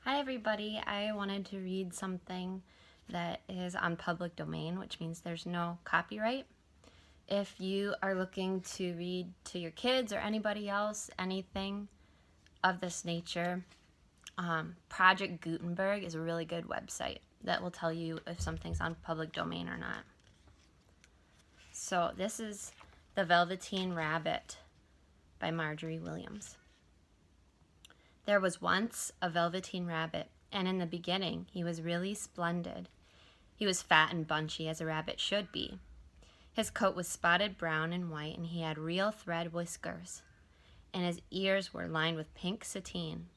Hi everybody, I wanted to read something that is on public domain, which means there's no copyright. If you are looking to read to your kids or anybody else anything of this nature, Project Gutenberg is a really good website that will tell you if something's on public domain or not. So this is The Velveteen Rabbit by Margery Williams. There was once a Velveteen Rabbit, and in the beginning he was really splendid. He was fat and bunchy as a rabbit should be. His coat was spotted brown and white, and he had real thread whiskers, and his ears were lined with pink sateen.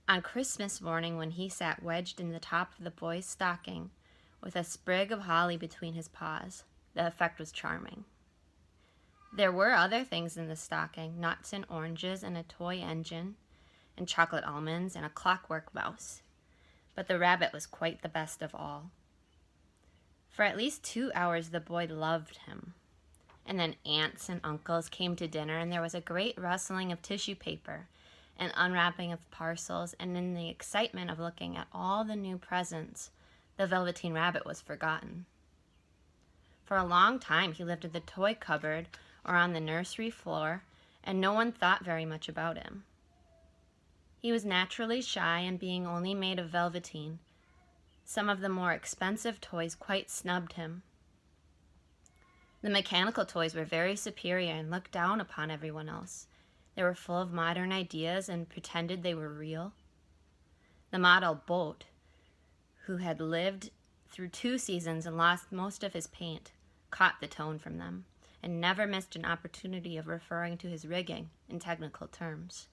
On Christmas morning, when he sat wedged in the top of the boy's stocking with a sprig of holly between his paws, the effect was charming. There were other things in the stocking, nuts and oranges and a toy engine, and chocolate almonds, and a clockwork mouse. But the rabbit was quite the best of all. For at least 2 hours the boy loved him. And then aunts and uncles came to dinner, and there was a great rustling of tissue paper and unwrapping of parcels, and in the excitement of looking at all the new presents, the Velveteen Rabbit was forgotten. For a long time he lived in the toy cupboard or on the nursery floor, and no one thought very much about him. He was naturally shy, and being only made of velveteen, some of the more expensive toys quite snubbed him. The mechanical toys were very superior and looked down upon everyone else. They were full of modern ideas and pretended they were real. The model boat, who had lived through 2 seasons and lost most of his paint, caught the tone from them and never missed an opportunity of referring to his rigging in technical terms.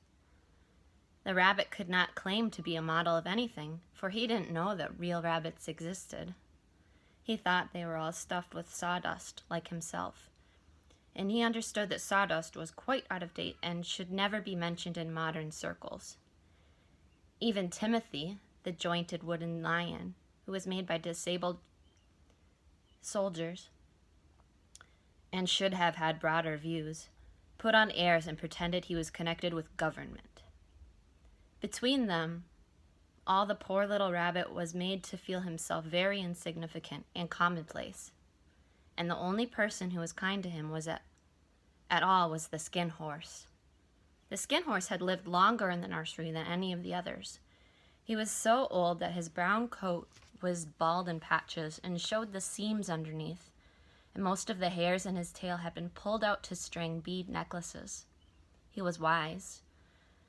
The rabbit could not claim to be a model of anything, for he didn't know that real rabbits existed. He thought they were all stuffed with sawdust, like himself, and he understood that sawdust was quite out of date and should never be mentioned in modern circles. Even Timothy, the jointed wooden lion, who was made by disabled soldiers and should have had broader views, put on airs and pretended he was connected with government. Between them, all the poor little rabbit was made to feel himself very insignificant and commonplace, and the only person who was kind to him was at all was the skin horse. The skin horse had lived longer in the nursery than any of the others. He was so old that his brown coat was bald in patches and showed the seams underneath, and most of the hairs in his tail had been pulled out to string bead necklaces. He was wise,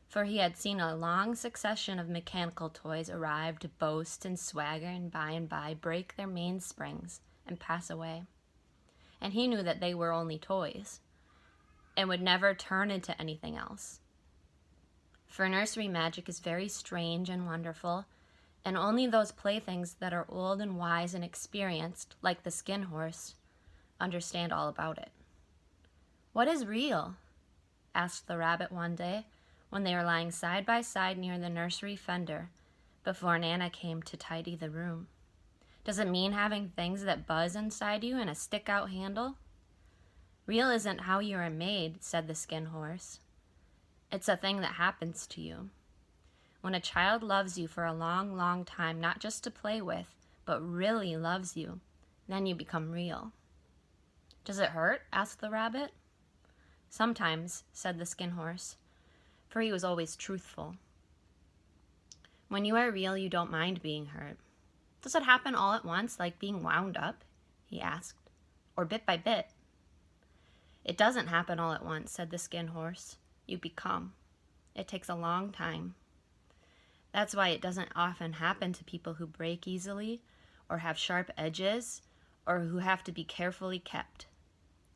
for he had seen a long succession of mechanical toys arrive to boast and swagger and by break their mainsprings and pass away. And he knew that they were only toys and would never turn into anything else. For nursery magic is very strange and wonderful, and only those playthings that are old and wise and experienced, like the skin horse, understand all about it. "What is real?" asked the rabbit one day, when they were lying side by side near the nursery fender before Nana came to tidy the room. "Does it mean having things that buzz inside you and a stick-out handle?" "Real isn't how you are made," said the skin horse. "It's a thing that happens to you. When a child loves you for a long, long time, not just to play with, but really loves you, then you become real." "Does it hurt?" asked the rabbit. "Sometimes," said the skin horse, for he was always truthful. "When you are real, you don't mind being hurt." "Does it happen all at once, like being wound up?" he asked, "or bit by bit?" "It doesn't happen all at once," said the skin horse. "You become. It takes a long time. That's why it doesn't often happen to people who break easily, or have sharp edges, or who have to be carefully kept.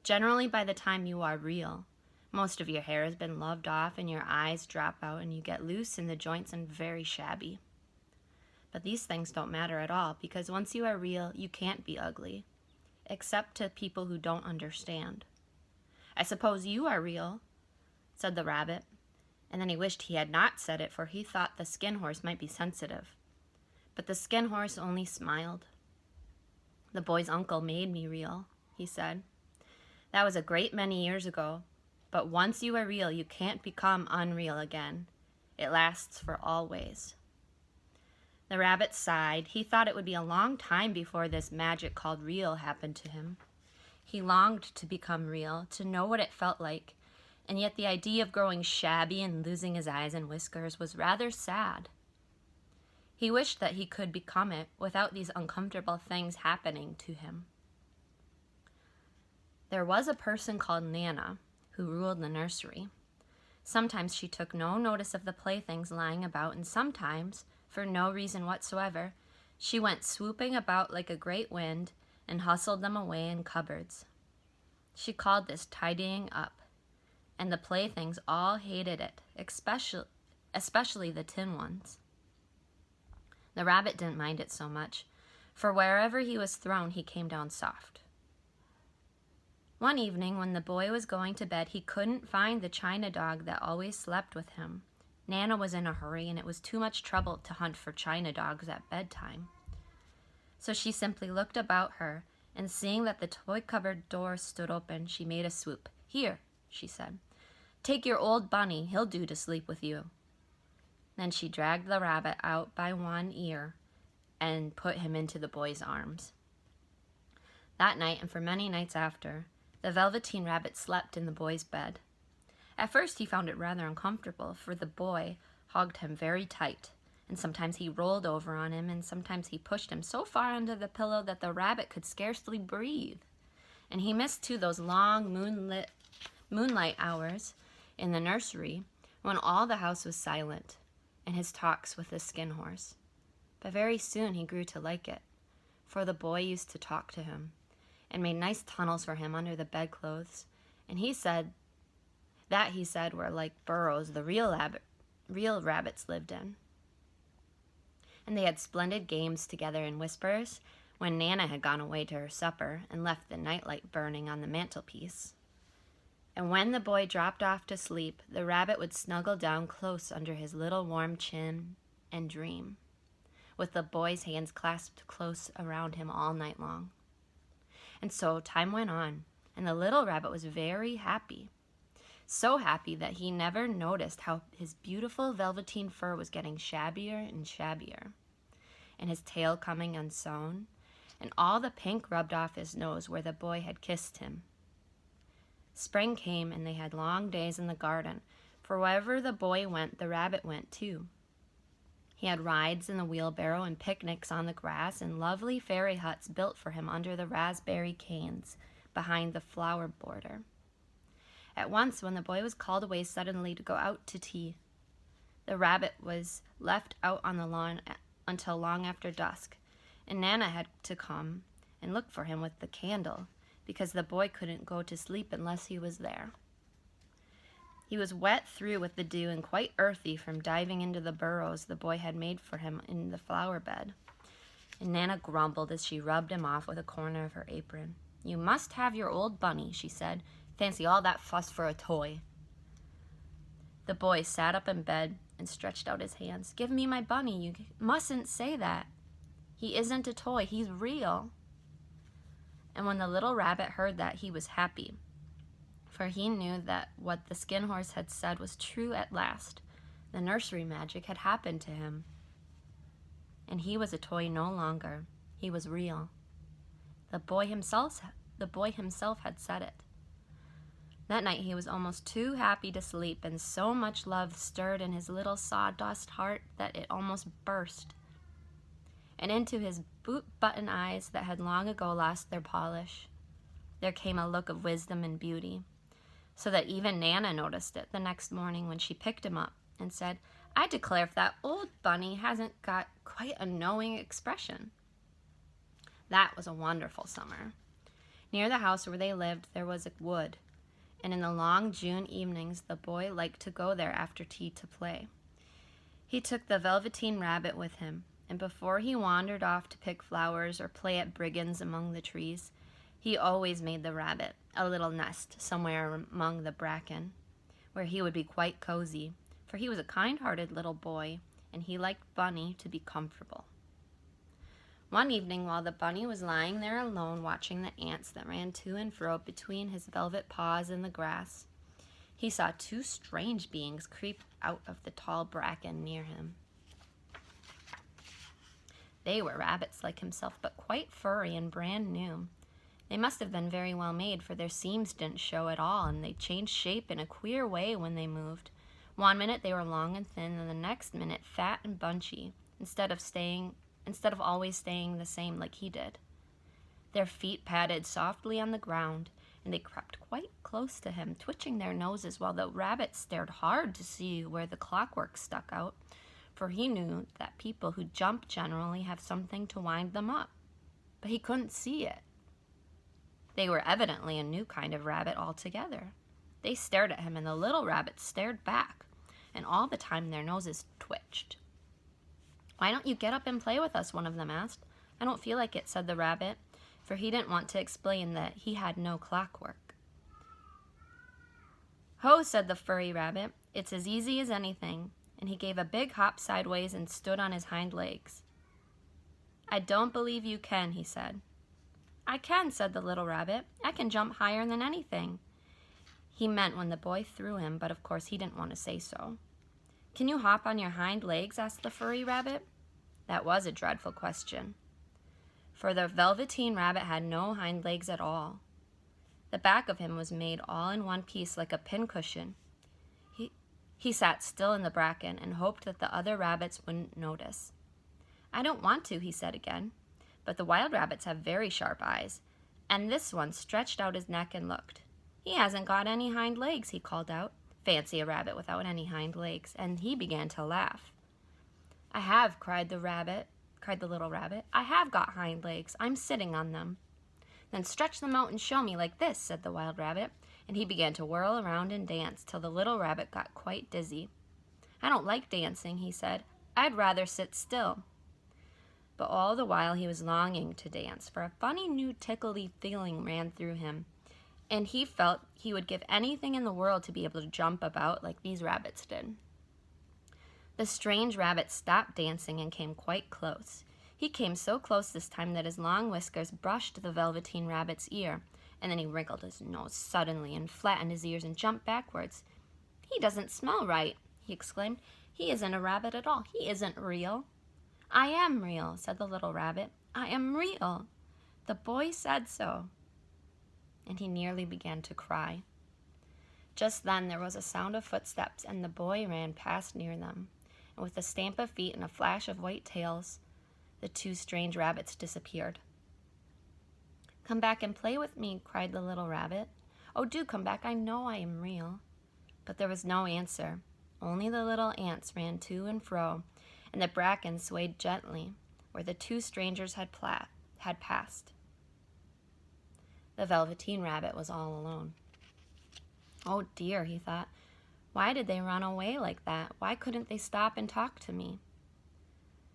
Generally, by the time you are real, most of your hair has been loved off and your eyes drop out and you get loose in the joints and very shabby. But these things don't matter at all, because once you are real, you can't be ugly, except to people who don't understand." "I suppose you are real," said the rabbit, and then he wished he had not said it, for he thought the skin horse might be sensitive. But the skin horse only smiled. "The boy's uncle made me real," he said. "That was a great many years ago. But once you are real, you can't become unreal again. It lasts for always." The rabbit sighed. He thought it would be a long time before this magic called real happened to him. He longed to become real, to know what it felt like, and yet the idea of growing shabby and losing his eyes and whiskers was rather sad. He wished that he could become it without these uncomfortable things happening to him. There was a person called Nana who ruled the nursery. Sometimes she took no notice of the playthings lying about, and sometimes, for no reason whatsoever, she went swooping about like a great wind and hustled them away in cupboards. She called this tidying up, and the playthings all hated it, especially the tin ones. The rabbit didn't mind it so much, for wherever he was thrown, he came down soft. One evening, when the boy was going to bed, he couldn't find the china dog that always slept with him. Nana was in a hurry, and it was too much trouble to hunt for china dogs at bedtime. So she simply looked about her, and seeing that the toy cupboard door stood open, she made a swoop. "Here," she said. "Take your old bunny. He'll do to sleep with you." Then she dragged the rabbit out by one ear and put him into the boy's arms. That night, and for many nights after, the Velveteen Rabbit slept in the boy's bed. At first he found it rather uncomfortable, for the boy hugged him very tight, and sometimes he rolled over on him, and sometimes he pushed him so far under the pillow that the rabbit could scarcely breathe. And he missed, too, those long moonlight hours in the nursery when all the house was silent, and his talks with the skin horse. But very soon he grew to like it, for the boy used to talk to him and made nice tunnels for him under the bedclothes, and he said were like burrows the real rabbits lived in. And they had splendid games together in whispers when Nana had gone away to her supper and left the nightlight burning on the mantelpiece. And when the boy dropped off to sleep, the rabbit would snuggle down close under his little warm chin and dream, with the boy's hands clasped close around him all night long. And so time went on, and the little rabbit was very happy. So happy that he never noticed how his beautiful velveteen fur was getting shabbier and shabbier, and his tail coming unsewn, and all the pink rubbed off his nose where the boy had kissed him. Spring came, and they had long days in the garden, for wherever the boy went, the rabbit went too. He had rides in the wheelbarrow and picnics on the grass and lovely fairy huts built for him under the raspberry canes behind the flower border. At once, when the boy was called away suddenly to go out to tea, the rabbit was left out on the lawn until long after dusk, and Nana had to come and look for him with the candle, because the boy couldn't go to sleep unless he was there. He was wet through with the dew and quite earthy from diving into the burrows the boy had made for him in the flower bed. And Nana grumbled as she rubbed him off with a corner of her apron. "You must have your old bunny," she said. "Fancy all that fuss for a toy." The boy sat up in bed and stretched out his hands. "Give me my bunny. You mustn't say that. He isn't a toy. He's real." And when the little rabbit heard that, he was happy, for he knew that what the skin horse had said was true at last. The nursery magic had happened to him, and he was a toy no longer. He was real. The boy himself had said it. That night he was almost too happy to sleep, and so much love stirred in his little sawdust heart that it almost burst. And into his boot-button eyes that had long ago lost their polish, there came a look of wisdom and beauty, so that even Nana noticed it the next morning when she picked him up and said, "I declare if that old bunny hasn't got quite a knowing expression." That was a wonderful summer. Near the house where they lived, there was a wood, and in the long June evenings, the boy liked to go there after tea to play. He took the Velveteen Rabbit with him, and before he wandered off to pick flowers or play at brigands among the trees, he always made the rabbit a little nest somewhere among the bracken, where he would be quite cozy, for he was a kind-hearted little boy, and he liked Bunny to be comfortable. One evening, while the bunny was lying there alone watching the ants that ran to and fro between his velvet paws in the grass, he saw two strange beings creep out of the tall bracken near him. They were rabbits like himself, but quite furry and brand new. They must have been very well made, for their seams didn't show at all, and they changed shape in a queer way when they moved. One minute they were long and thin, and the next minute fat and bunchy, instead of always staying the same like he did. Their feet padded softly on the ground, and they crept quite close to him, twitching their noses while the rabbit stared hard to see where the clockwork stuck out, for he knew that people who jump generally have something to wind them up. But he couldn't see it. They were evidently a new kind of rabbit altogether. They stared at him, and the little rabbits stared back, and all the time their noses twitched. "Why don't you get up and play with us?" one of them asked. "I don't feel like it," said the rabbit, for he didn't want to explain that he had no clockwork. "Ho," said the furry rabbit, "it's as easy as anything," and he gave a big hop sideways and stood on his hind legs. "I don't believe you can," he said. "I can," said the little rabbit. "I can jump higher than anything." He meant when the boy threw him, but of course he didn't want to say so. "Can you hop on your hind legs?" asked the furry rabbit. That was a dreadful question, for the Velveteen Rabbit had no hind legs at all. The back of him was made all in one piece like a pincushion. He sat still in the bracken and hoped that the other rabbits wouldn't notice. "I don't want to," he said again, "but the wild rabbits have very sharp eyes," and this one stretched out his neck and looked. "He hasn't got any hind legs," he called out. Fancy a rabbit without any hind legs, and he began to laugh. "I have," cried the little rabbit. "I have got hind legs. I'm sitting on them." "Then stretch them out and show me like this," said the wild rabbit, and he began to whirl around and dance till the little rabbit got quite dizzy. "I don't like dancing," he said. "I'd rather sit still." But all the while he was longing to dance, for a funny new tickly feeling ran through him, and he felt he would give anything in the world to be able to jump about like these rabbits did. The strange rabbit stopped dancing and came quite close. He came so close this time that his long whiskers brushed the Velveteen Rabbit's ear, and then he wrinkled his nose suddenly and flattened his ears and jumped backwards. "He doesn't smell right," he exclaimed. "He isn't a rabbit at all. He isn't real." "I am real," said the little rabbit. "I am real. The boy said so." And he nearly began to cry. Just then there was a sound of footsteps, and the boy ran past near them. And with a stamp of feet and a flash of white tails, the two strange rabbits disappeared. "Come back and play with me," cried the little rabbit. "Oh, do come back. I know I am real." But there was no answer. Only the little ants ran to and fro, and the bracken swayed gently where the two strangers had passed. The Velveteen Rabbit was all alone. "Oh dear," he thought. "Why did they run away like that? Why couldn't they stop and talk to me?"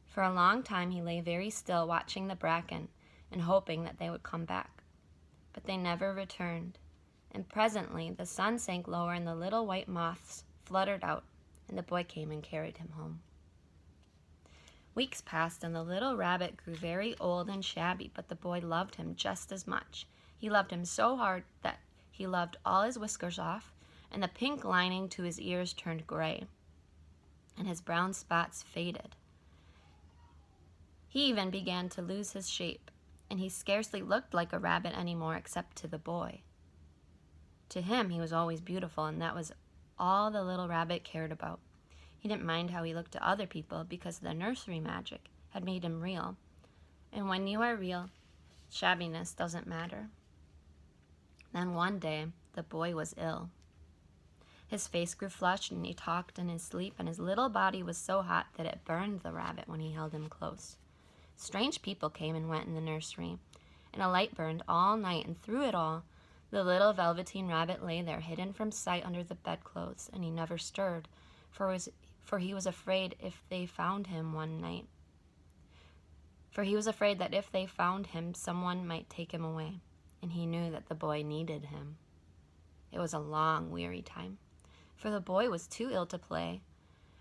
For a long time he lay very still, watching the bracken and hoping that they would come back. But they never returned, and presently the sun sank lower and the little white moths fluttered out, and the boy came and carried him home. Weeks passed, and the little rabbit grew very old and shabby, but the boy loved him just as much. He loved him so hard that he loved all his whiskers off, and the pink lining to his ears turned gray, and his brown spots faded. He even began to lose his shape, and he scarcely looked like a rabbit anymore except to the boy. To him, he was always beautiful, and that was all the little rabbit cared about. He didn't mind how he looked to other people because the nursery magic had made him real. And when you are real, shabbiness doesn't matter. Then one day, the boy was ill. His face grew flushed, and he talked in his sleep, and his little body was so hot that it burned the rabbit when he held him close. Strange people came and went in the nursery, and a light burned all night, and through it all, the little Velveteen Rabbit lay there hidden from sight under the bedclothes, and he never stirred, for he was afraid that if they found him, someone might take him away, and he knew that the boy needed him. It was a long, weary time, for the boy was too ill to play,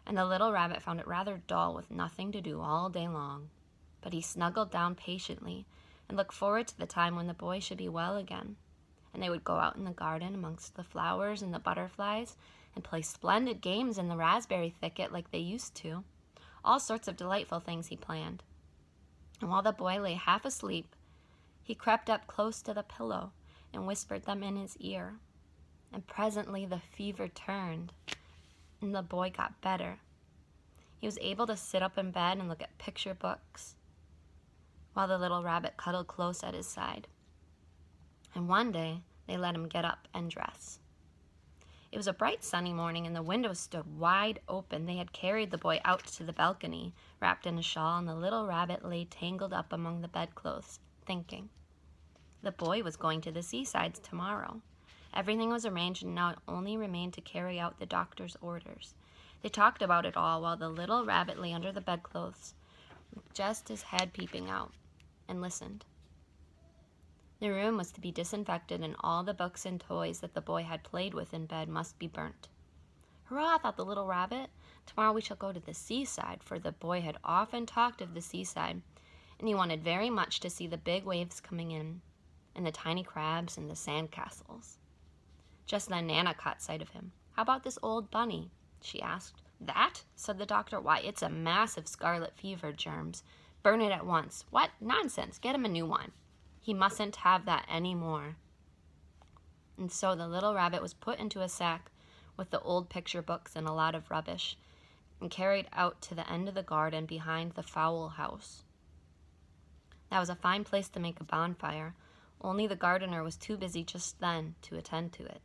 and the little rabbit found it rather dull with nothing to do all day long. But he snuggled down patiently and looked forward to the time when the boy should be well again, and they would go out in the garden amongst the flowers and the butterflies and play splendid games in the raspberry thicket like they used to. All sorts of delightful things he planned. And while the boy lay half asleep, he crept up close to the pillow and whispered them in his ear. And presently the fever turned, and the boy got better. He was able to sit up in bed and look at picture books, while the little rabbit cuddled close at his side. And one day, they let him get up and dress. It was a bright sunny morning, and the windows stood wide open. They had carried the boy out to the balcony, wrapped in a shawl, and the little rabbit lay tangled up among the bedclothes, thinking. The boy was going to the seaside tomorrow. Everything was arranged, and now it only remained to carry out the doctor's orders. They talked about it all while the little rabbit lay under the bedclothes, just his head peeping out, and listened. The room was to be disinfected, and all the books and toys that the boy had played with in bed must be burnt. Hurrah, thought the little rabbit. Tomorrow we shall go to the seaside, for the boy had often talked of the seaside, and he wanted very much to see the big waves coming in, and the tiny crabs and the sand castles. Just then Nana caught sight of him. How about this old bunny? She asked. That? Said the doctor. Why, it's a mass of scarlet fever germs. Burn it at once. What? Nonsense. Get him a new one. He mustn't have that any more. And so the little rabbit was put into a sack with the old picture books and a lot of rubbish, and carried out to the end of the garden behind the fowl house. That was a fine place to make a bonfire, only the gardener was too busy just then to attend to it.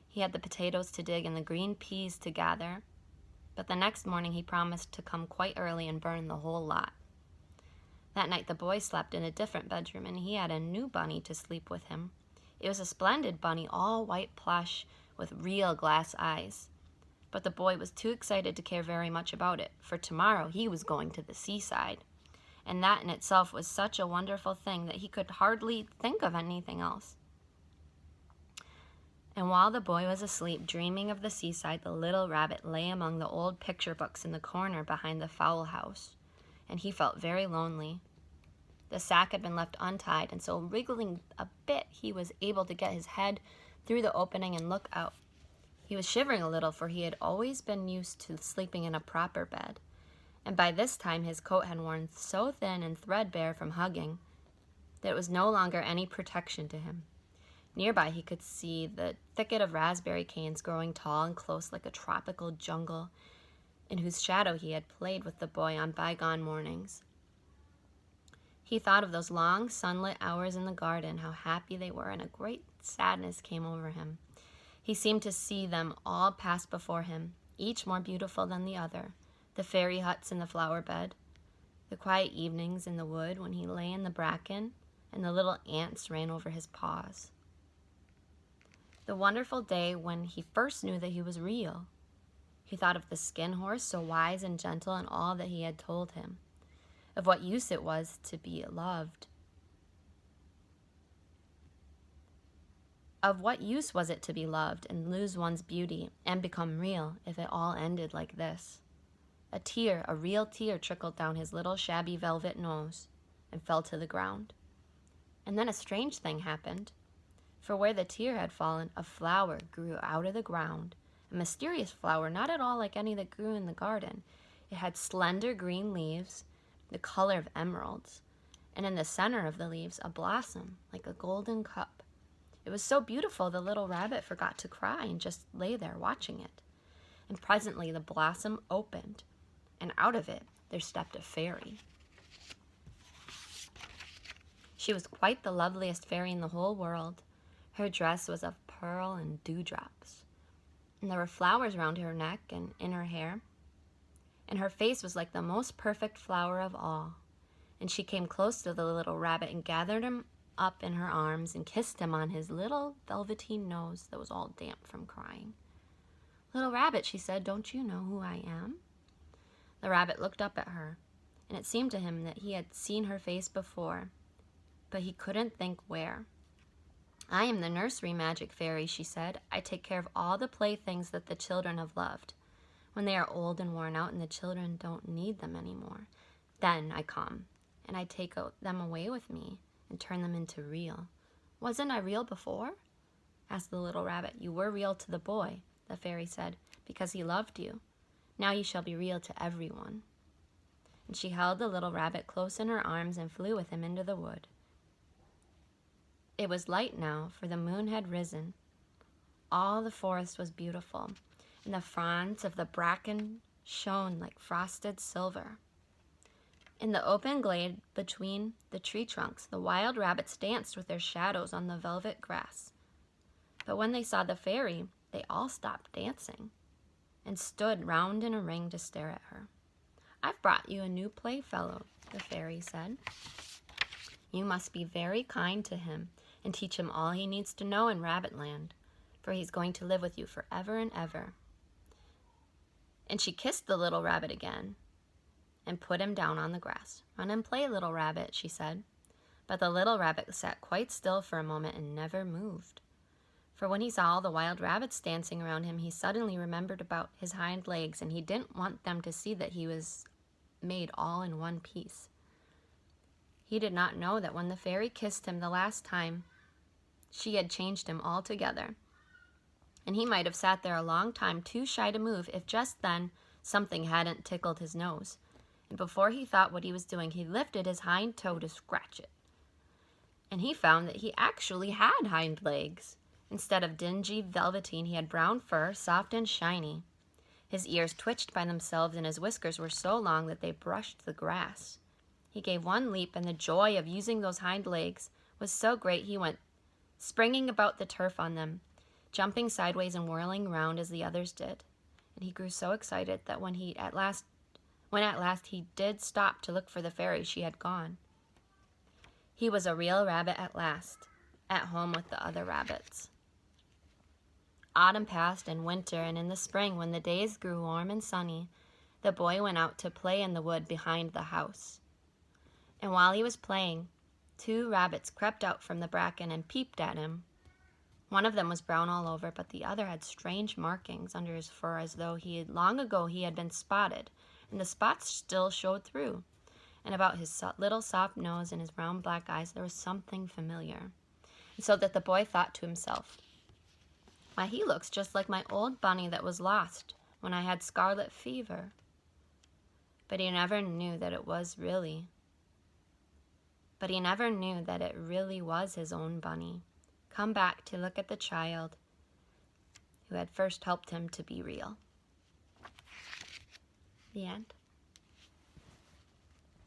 He had the potatoes to dig and the green peas to gather, but the next morning he promised to come quite early and burn the whole lot. That night the boy slept in a different bedroom, and he had a new bunny to sleep with him. It was a splendid bunny, all white plush with real glass eyes. But the boy was too excited to care very much about it, for tomorrow he was going to the seaside. And that in itself was such a wonderful thing that he could hardly think of anything else. And while the boy was asleep, dreaming of the seaside, the little rabbit lay among the old picture books in the corner behind the fowl house, and he felt very lonely. The sack had been left untied, and so wriggling a bit, he was able to get his head through the opening and look out. He was shivering a little, for he had always been used to sleeping in a proper bed, and by this time his coat had worn so thin and threadbare from hugging that it was no longer any protection to him. Nearby he could see the thicket of raspberry canes growing tall and close like a tropical jungle, in whose shadow he had played with the boy on bygone mornings. He thought of those long sunlit hours in the garden, how happy they were, and a great sadness came over him. He seemed to see them all pass before him, each more beautiful than the other, the fairy huts in the flower bed, the quiet evenings in the wood when he lay in the bracken and the little ants ran over his paws. The wonderful day when he first knew that he was real. He thought of the skin horse, so wise and gentle in all that he had told him, of what use it was to be loved. Of what use was it to be loved and lose one's beauty and become real if it all ended like this? A tear, a real tear, trickled down his little shabby velvet nose and fell to the ground. And then a strange thing happened, for where the tear had fallen, a flower grew out of the ground. A mysterious flower, not at all like any that grew in the garden. It had slender green leaves, the color of emeralds, and in the center of the leaves a blossom like a golden cup. It was so beautiful the little rabbit forgot to cry and just lay there watching it. And presently the blossom opened, and out of it there stepped a fairy. She was quite the loveliest fairy in the whole world. Her dress was of pearl and dewdrops, and there were flowers round her neck and in her hair, and her face was like the most perfect flower of all. And she came close to the little rabbit and gathered him up in her arms and kissed him on his little velveteen nose that was all damp from crying. Little rabbit, she said, don't you know who I am? The rabbit looked up at her, and it seemed to him that he had seen her face before, but he couldn't think where. I am the nursery magic fairy, she said. I take care of all the playthings that the children have loved. When they are old and worn out and the children don't need them anymore, then I come, and I take them away with me and turn them into real. Wasn't I real before? Asked the little rabbit. You were real to the boy, the fairy said, because he loved you. Now you shall be real to everyone. and she held the little rabbit close in her arms and flew with him into the wood. It was light now, for the moon had risen. All the forest was beautiful, and the fronds of the bracken shone like frosted silver. In the open glade between the tree trunks, the wild rabbits danced with their shadows on the velvet grass. But when they saw the fairy, they all stopped dancing and stood round in a ring to stare at her. "I've brought you a new playfellow," the fairy said. "You must be very kind to him and teach him all he needs to know in Rabbitland, for he's going to live with you forever and ever." And she kissed the little rabbit again and put him down on the grass. "Run and play, little rabbit," she said. But the little rabbit sat quite still for a moment and never moved. For when he saw all the wild rabbits dancing around him, he suddenly remembered about his hind legs, and he didn't want them to see that he was made all in one piece. He did not know that when the fairy kissed him the last time, she had changed him altogether. And he might have sat there a long time, too shy to move, if just then something hadn't tickled his nose. And before he thought what he was doing, he lifted his hind toe to scratch it. And he found that he actually had hind legs. Instead of dingy velveteen, he had brown fur, soft and shiny. His ears twitched by themselves, and his whiskers were so long that they brushed the grass. He gave one leap, and the joy of using those hind legs was so great he went springing about the turf on them, jumping sideways and whirling round as the others did. And he grew so excited that when at last he did stop to look for the fairy, she had gone. He was a real rabbit at last, at home with the other rabbits. Autumn passed and winter, and in the spring, when the days grew warm and sunny, the boy went out to play in the wood behind the house. And while he was playing, 2 rabbits crept out from the bracken and peeped at him. One of them was brown all over, but the other had strange markings under his fur, as though long ago he had been spotted, and the spots still showed through. And about his little soft nose and his round black eyes there was something familiar, and so that the boy thought to himself, "Why, he looks just like my old bunny that was lost when I had scarlet fever." But he never knew that it really was his own bunny, come back to look at the child who had first helped him to be real. The end.